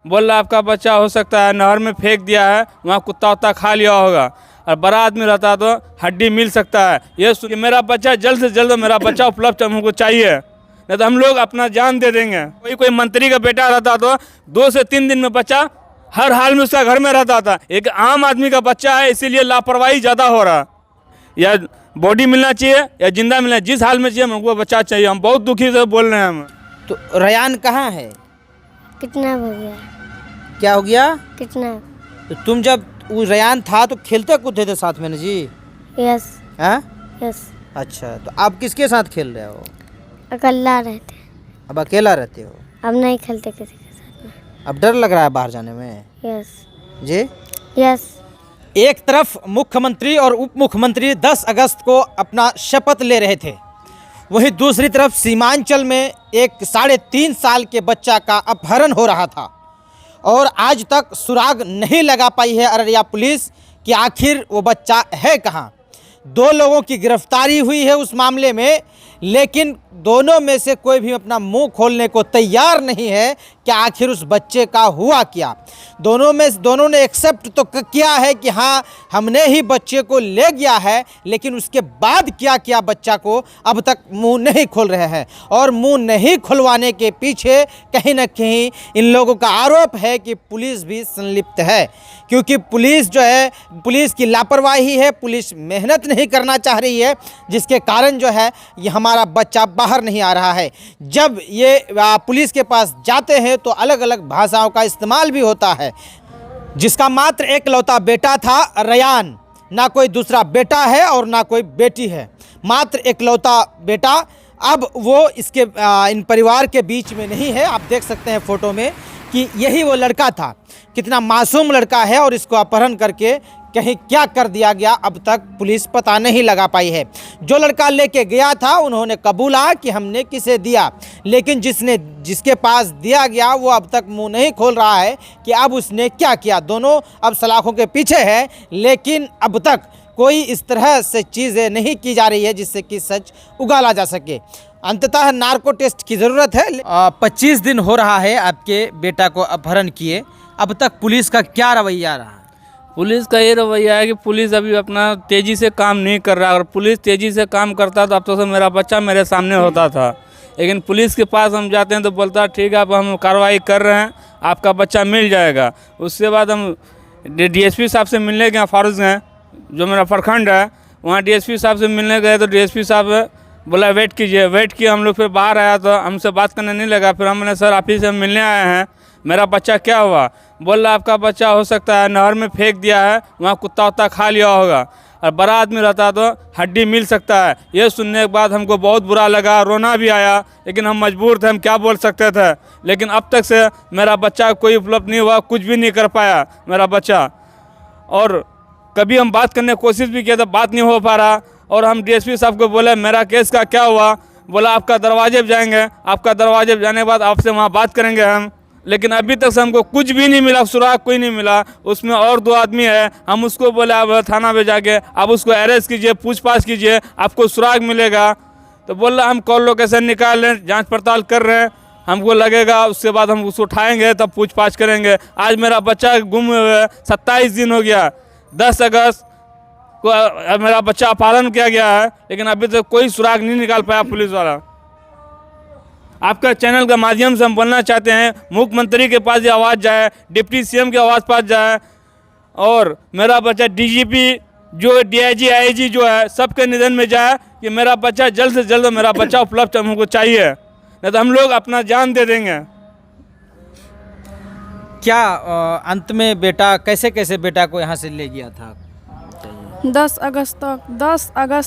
बोल रहा आपका बच्चा हो सकता है नहर में फेंक दिया है, वहाँ कुत्ता उत्ता खा लिया होगा, और बड़ा आदमी रहता तो हड्डी मिल सकता है। ये मेरा बच्चा जल्द से जल्द मेरा बच्चा उपलब्ध हमको चाहिए, नहीं तो हम लोग अपना जान दे देंगे। कोई मंत्री का बेटा रहता तो 2 से 3 दिन में बच्चा हर हाल में उसका घर में रहता था। एक आम आदमी का बच्चा है, इसीलिए लापरवाही ज़्यादा हो रहा। या बॉडी मिलना चाहिए या जिंदा मिलना, जिस हाल में चाहिए हमको बच्चा चाहिए। हम बहुत दुखी से बोल रहे हैं। हम तो रेयान कहाँ है? कितना हो गया? क्या हो गया? कितना? तो तुम जब वो रेयान था तो खेलते कूदते थे साथ में ना जी? यस। हैं? यस। अच्छा, तो आप किसके साथ खेल रहे हो? अकेला रहते। अब अकेला रहते हो? अब नहीं खेलते किसी के साथ में। अब डर लग रहा है बाहर जाने में? यस। जी? यस। एक तरफ मुख्यमंत्री और उप मुख्यमंत्री 10 अगस्त को अपना शपथ ले रहे थे, वहीं दूसरी तरफ सीमांचल में एक 3.5 साल के बच्चा का अपहरण हो रहा था और आज तक सुराग नहीं लगा पाई है अररिया पुलिस कि आखिर वो बच्चा है कहाँ। 2 लोगों की गिरफ्तारी हुई है उस मामले में, लेकिन दोनों में से कोई भी अपना मुंह खोलने को तैयार नहीं है कि आखिर उस बच्चे का हुआ क्या। दोनों ने एक्सेप्ट तो किया है कि हाँ हमने ही बच्चे को ले गया है, लेकिन उसके बाद क्या किया बच्चा को अब तक मुंह नहीं खोल रहे हैं। और मुंह नहीं खुलवाने के पीछे कहीं ना कहीं इन लोगों का आरोप है कि पुलिस भी संलिप्त है, क्योंकि पुलिस जो है, पुलिस की लापरवाही है, पुलिस मेहनत नहीं करना चाह रही है, जिसके कारण जो है ये हमारा बच्चा बाहर नहीं आ रहा है। जब ये पुलिस के पास जाते हैं तो अलग अलग भाषाओं का इस्तेमाल भी होता है। जिसका मात्र एकलौता बेटा था रेयान, ना कोई दूसरा बेटा है और ना कोई बेटी है, मात्र एकलौता बेटा। अब वो इसके इन परिवार के बीच में नहीं है। आप देख सकते हैं फोटो में कि यही वो लड़का था। कितना मासूम लड़का है और इसको अपहरण करके कहीं क्या कर दिया गया अब तक पुलिस पता नहीं लगा पाई है। जो लड़का लेके गया था उन्होंने कबूला कि हमने किसे दिया, लेकिन जिसके पास दिया गया वो अब तक मुंह नहीं खोल रहा है कि अब उसने क्या किया। दोनों अब सलाखों के पीछे है, लेकिन अब तक कोई इस तरह से चीज़ें नहीं की जा रही है जिससे कि सच उगाला जा सके। अंततः नार्को टेस्ट की ज़रूरत है। 25 दिन हो रहा है आपके बेटा को अपहरण किए, अब तक पुलिस का क्या रवैया रहा? पुलिस का ये रवैया है कि पुलिस अभी अपना तेज़ी से काम नहीं कर रहा। अगर पुलिस तेज़ी से काम करता तो अब तो मेरा बच्चा मेरे सामने होता था। लेकिन पुलिस के पास हम जाते हैं तो बोलता है ठीक है अब हम कार्रवाई कर रहे हैं, आपका बच्चा मिल जाएगा। उसके बाद हम डीएसपी साहब से मिलने गए, फारूकगंज जो मेरा प्रखंड है, वहाँ डीएसपी साहब से मिलने गए तो डीएसपी साहब बोला वेट कीजिए। वेट किया हम लोग, फिर बाहर आया तो हमसे बात करने नहीं लगा। फिर हमने सर आप ही से मिलने आए हैं, मेरा बच्चा क्या हुआ? बोल रहा आपका बच्चा हो सकता है नहर में फेंक दिया है, वहाँ कुत्ता उत्ता खा लिया होगा, और बड़ा आदमी रहता तो हड्डी मिल सकता है। ये सुनने के बाद हमको बहुत बुरा लगा, रोना भी आया, लेकिन हम मजबूर थे, हम क्या बोल सकते थे। लेकिन अब तक से मेरा बच्चा कोई उपलब्ध नहीं हुआ, कुछ भी नहीं कर पाया मेरा बच्चा। और कभी हम बात करने की कोशिश भी किया तो बात नहीं हो पा रहा। और हम डीएसपी साहब को बोले मेरा केस का क्या हुआ? बोला आपका दरवाजे पे जाएंगे, आपका दरवाजे पे जाने के बाद आपसे वहाँ बात करेंगे हम। लेकिन अभी तक से हमको कुछ भी नहीं मिला, सुराग कोई नहीं मिला। उसमें और 2 आदमी है, हम उसको बोले आप थाना पे जाके आप उसको अरेस्ट कीजिए, पूछताछ कीजिए, आपको सुराग मिलेगा। तो बोल रहा हम कॉल लोकेशन निकाल रहे हैं, जांच पड़ताल कर रहे हैं, हमको लगेगा उसके बाद हम उसको उठाएंगे तब पूछताछ करेंगे। आज मेरा बच्चा गुम हुए 27 दिन हो गया। 10 अगस्त को मेरा बच्चा अपहरण किया गया है, लेकिन अभी तक कोई सुराग नहीं निकाल पाया पुलिस वाला। आपका चैनल के माध्यम से हम बोलना चाहते हैं मुख्यमंत्री के पास ये आवाज़ जाए, डिप्टी सीएम के आवाज़ पास जाए, और मेरा बच्चा डीजीपी जो डीआईजी आईजी जो है सबके निधन में जाए कि मेरा बच्चा जल्द से जल्द मेरा बच्चा उपलब्ध हमको चाहिए, नहीं तो हम लोग अपना जान दे देंगे। क्या अंत में बेटा कैसे बेटा को यहाँ से ले गया था? 10 अगस्त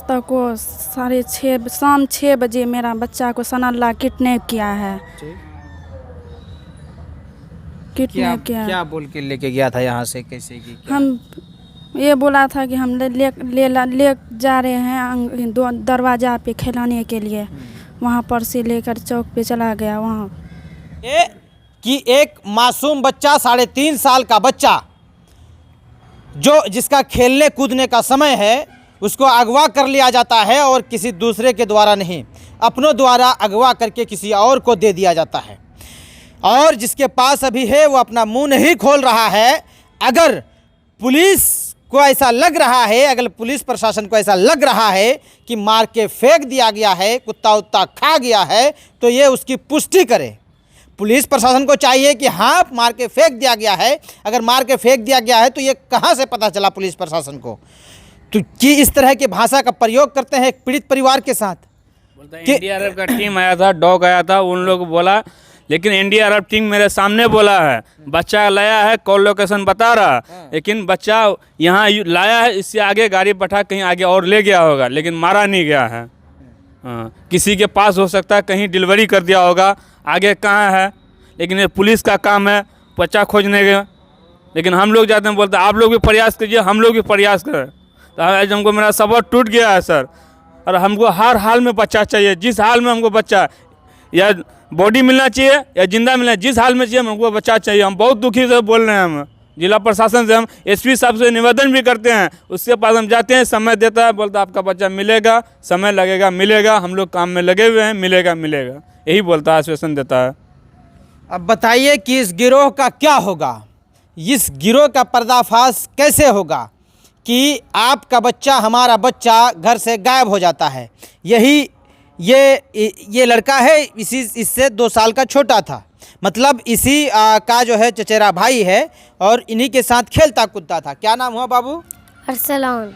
तक को 6:30 शाम 6 बजे मेरा बच्चा को सनाल्ला किडनैप किया है। किडनैप किया। क्या बोल के लेके गया था यहाँ से, कैसे की? हम ये बोला था कि हम ले जा रहे हैं दरवाजा पे खिलाने के लिए, वहाँ पर से लेकर चौक पे चला गया। वहाँ कि एक मासूम बच्चा 3.5 साल का बच्चा जिसका खेलने कूदने का समय है उसको अगवा कर लिया जाता है, और किसी दूसरे के द्वारा नहीं, अपनों द्वारा अगवा करके किसी और को दे दिया जाता है। और जिसके पास अभी है वो अपना मुंह नहीं खोल रहा है। अगर पुलिस को ऐसा लग रहा है, अगर पुलिस प्रशासन को ऐसा लग रहा है कि मार के फेंक दिया गया है, कुत्ता उत्ता खा गया है, तो ये उसकी पुष्टि करे। पुलिस प्रशासन को चाहिए कि हाँ मार के फेंक दिया गया है। अगर मार के फेंक दिया गया है तो ये कहाँ से पता चला पुलिस प्रशासन को, तो कि इस तरह की भाषा का प्रयोग करते हैं एक पीड़ित परिवार के साथ। एनडीआरएफ का टीम आया था, डॉग आया था, उन लोग बोला, लेकिन एनडीआरएफ टीम मेरे सामने बोला है बच्चा लाया है, कॉल लोकेशन बता रहा, लेकिन बच्चा यहाँ लाया है, इससे आगे गाड़ी बैठा कहीं आगे और ले गया होगा, लेकिन मारा नहीं गया है। हाँ, किसी के पास हो सकता है, कहीं डिलीवरी कर दिया होगा, आगे कहाँ है, लेकिन ये पुलिस का काम है बच्चा खोजने का। लेकिन हम लोग जाते हैं, बोलते हैं आप लोग भी प्रयास कीजिए, हम लोग भी प्रयास करें। तो आज हमको मेरा सबर टूट गया है सर, और हमको हर हाल में बच्चा चाहिए। जिस हाल में हमको बच्चा या बॉडी मिलना चाहिए या जिंदा मिलना, जिस हाल में चाहिए हमको बच्चा चाहिए। हम बहुत दुखी से बोल रहे हैं। हम जिला प्रशासन से, हम एसपी साहब से निवेदन भी करते हैं, उसके पास हम जाते हैं, समय देता है, बोलता है आपका बच्चा मिलेगा, समय लगेगा मिलेगा, हम लोग काम में लगे हुए हैं, मिलेगा मिलेगा, यही बोलता है, आश्वासन देता है। अब बताइए कि इस गिरोह का क्या होगा, इस गिरोह का पर्दाफाश कैसे होगा कि आपका बच्चा, हमारा बच्चा घर से गायब हो जाता है। यही ये लड़का है, इससे 2 साल का छोटा था, मतलब इसी का जो है चचेरा भाई है और इन्हीं के साथ खेलता कूदता था। क्या नाम हुआ बाबू? अरसलान।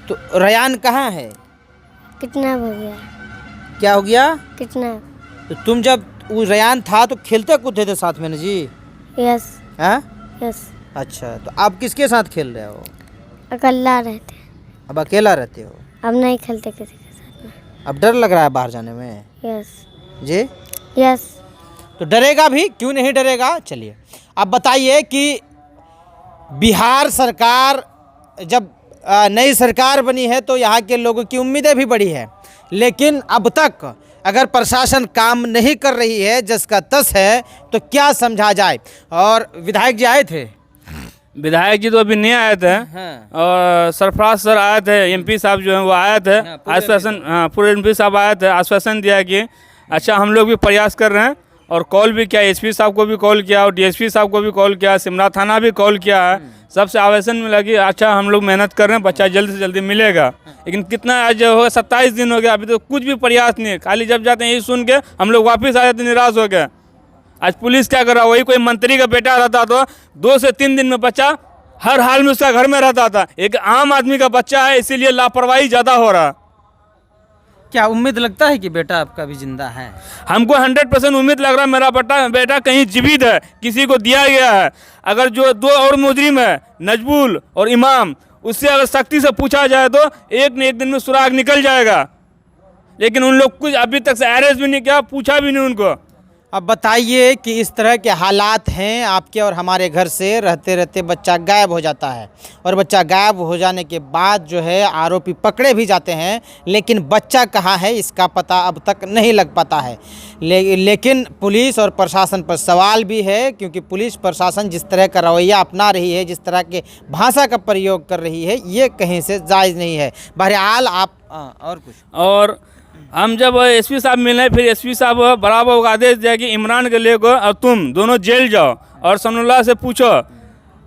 तो रयान कहाँ है? किडनैप हो गया। क्या हो गया? किडनैप। तो तुम जब वो रयान था तो खेलते कूदते थे साथ में ना जी? यस। हाँ यस। अच्छा, तो आप किसके साथ खेल रहे हो? अकेला रहते। अब अकेला रहते हो? अब नहीं खेलते किसी के साथ में। अब डर लग रहा है बाहर जाने में? यस। जी? यस। तो डरेगा भी, क्यों नहीं डरेगा। चलिए अब बताइए कि बिहार सरकार जब नई सरकार बनी है तो यहाँ के लोगों की उम्मीदें भी बढ़ी है, लेकिन अब तक अगर प्रशासन काम नहीं कर रही है, जिसका तस है, तो क्या समझा जाए। और विधायक जी आए थे? विधायक जी तो अभी नहीं आए थे। हाँ। और सरफराज सर आए थे, एमपी साहब जो हैं वो आए थे, आश्वासन, हाँ पूरे एमपी साहब आए थे, आश्वासन दिया कि अच्छा हम लोग भी प्रयास कर रहे हैं, और कॉल भी किया, एसपी साहब को भी कॉल किया और डीएसपी साहब को भी कॉल किया, सिमरा थाना भी कॉल किया है, सबसे आवेदन मिला कि अच्छा हम लोग मेहनत कर रहे हैं, बच्चा जल्द से जल्दी मिलेगा। लेकिन कितना आज हो गया, 27 दिन हो गया, अभी तो कुछ भी प्रयास नहीं है। खाली जब जाते हैं यही सुन के हम लोग वापस आ जाते, निराश हो गए। आज पुलिस क्या कर रहा है, वही कोई मंत्री का बेटा रहता तो 2 से 3 दिन में बच्चा हर हाल में उसका घर में रहता था। एक आम आदमी का बच्चा है, इसीलिए लापरवाही ज़्यादा हो रहा। क्या उम्मीद लगता है कि बेटा आपका भी जिंदा है? हमको 100% उम्मीद लग रहा है मेरा बेटा कहीं जीवित है, किसी को दिया गया है। अगर जो 2 और मुजरिम है, नजबुल और इमाम, उससे अगर सख्ती से पूछा जाए तो एक न एक दिन में सुराग निकल जाएगा। लेकिन उन लोग कुछ अभी तक से अरेस्ट भी नहीं किया, पूछा भी नहीं उनको। अब बताइए कि इस तरह के हालात हैं आपके और हमारे घर से, रहते रहते बच्चा गायब हो जाता है, और बच्चा गायब हो जाने के बाद जो है आरोपी पकड़े भी जाते हैं, लेकिन बच्चा कहाँ है इसका पता अब तक नहीं लग पाता है। लेकिन पुलिस और प्रशासन पर सवाल भी है, क्योंकि पुलिस प्रशासन जिस तरह का रवैया अपना रही है, जिस तरह के भाषा का प्रयोग कर रही है, ये कहीं से जायज़ नहीं है। बहरहाल आप और कुछ और हम जब एसपी साहब मिले, फिर एसपी साहब बराबर आदेश दिया कि इमरान के लेको और तुम दोनों जेल जाओ और सनुल्लाह से पूछो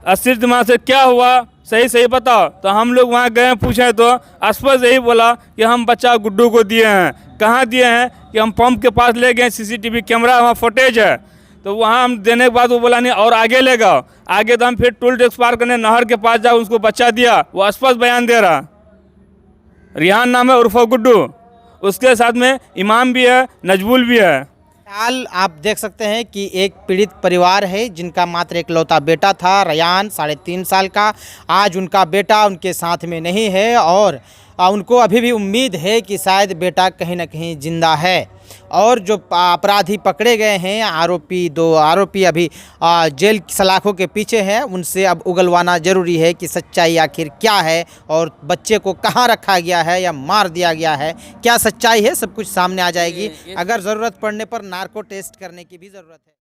अस्थिर दिमाग से क्या हुआ, सही सही बताओ। तो हम लोग वहाँ गए, पूछे तो स्पष्ट यही बोला कि हम बच्चा गुड्डू को दिए हैं। कहाँ दिए हैं कि हम पंप के पास ले गए, CCTV कैमरा वहाँ फुटेज है, तो वहाँ हम देने के बाद वो बोला नहीं और आगे ले गए। आगे तो हम फिर टोल टैक्स पार करने नहर के पास जाओ, उसको बच्चा दिया, वो स्पष्ट बयान दे रहा। रिहान नाम है उर्फ गुड्डू, उसके साथ में इमाम भी है, नजबुल भी है। हाल आप देख सकते हैं कि एक पीड़ित परिवार है जिनका मात्र इकलौता बेटा था, रयान 3.5 साल का। आज उनका बेटा उनके साथ में नहीं है और उनको अभी भी उम्मीद है कि शायद बेटा कहीं ना कहीं जिंदा है। और जो अपराधी पकड़े गए हैं, दो आरोपी अभी जेल की सलाखों के पीछे हैं, उनसे अब उगलवाना ज़रूरी है कि सच्चाई आखिर क्या है और बच्चे को कहाँ रखा गया है या मार दिया गया है, क्या सच्चाई है, सब कुछ सामने आ जाएगी। अगर ज़रूरत पड़ने पर नार्को टेस्ट करने की भी ज़रूरत है।